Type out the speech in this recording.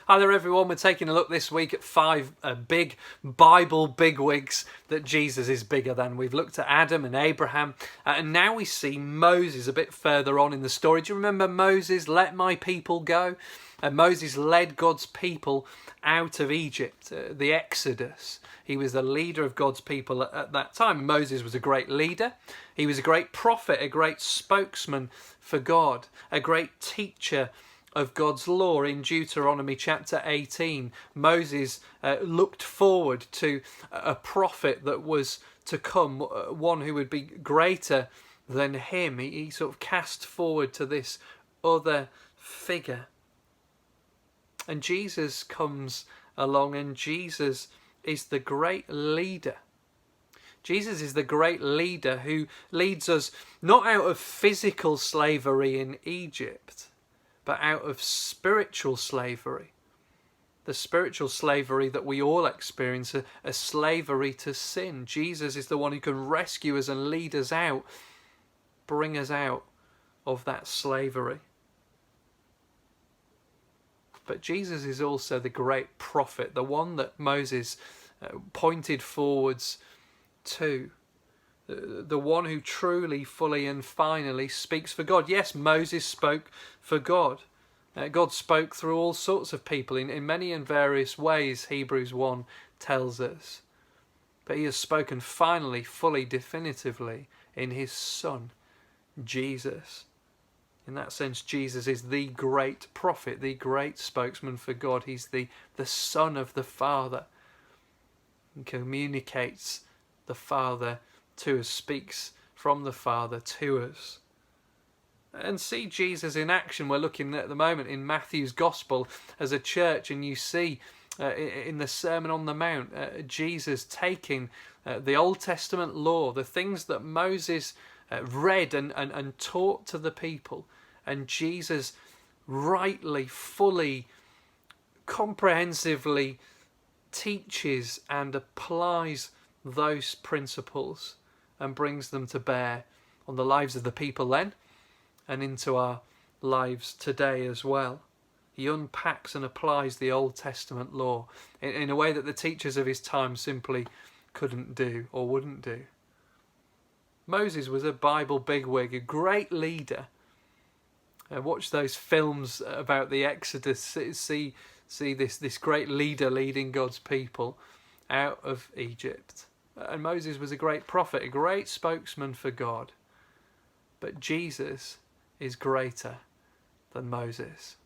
Hi there everyone, we're taking a look this week at 5 big Bible bigwigs that Jesus is bigger than. We've looked at Adam and Abraham, and now we see Moses a bit further on in the story. Do you remember Moses, let my people go? Moses led God's people out of Egypt, the Exodus. He was the leader of God's people at that time. Moses was a great leader. He was a great prophet, a great spokesman for God, a great teacher of God's law. In Deuteronomy chapter 18, Moses looked forward to a prophet that was to come, one who would be greater than him. He sort of cast forward to this other figure. And Jesus comes along, and Jesus is the great leader. Jesus is the great leader who leads us not out of physical slavery in Egypt, but out of spiritual slavery. The spiritual slavery that we all experience, a slavery to sin. Jesus is the one who can rescue us and lead us out, bring us out of that slavery. But Jesus is also the great prophet, the one that Moses pointed forwards to. The one who truly, fully and finally speaks for God. Yes, Moses spoke for God. God spoke through all sorts of people in many and various ways, Hebrews 1 tells us. But he has spoken finally, fully, definitively in his Son, Jesus. In that sense, Jesus is the great prophet, the great spokesman for God. He's the Son of the Father. He communicates the Father to us, speaks from the Father to us. And see Jesus in action. We're looking at the moment in Matthew's Gospel as a church, and you see in the Sermon on the Mount Jesus taking the Old Testament law, the things that Moses read and taught to the people, and Jesus rightly, fully, comprehensively teaches and applies those principles and brings them to bear on the lives of the people then and into our lives today as well. He unpacks and applies the Old Testament law in a way that the teachers of his time simply couldn't do or wouldn't do. Moses was a Bible bigwig, a great leader. Watch those films about the Exodus, see this great leader leading God's people out of Egypt. And Moses was a great prophet, a great spokesman for God. But Jesus is greater than Moses.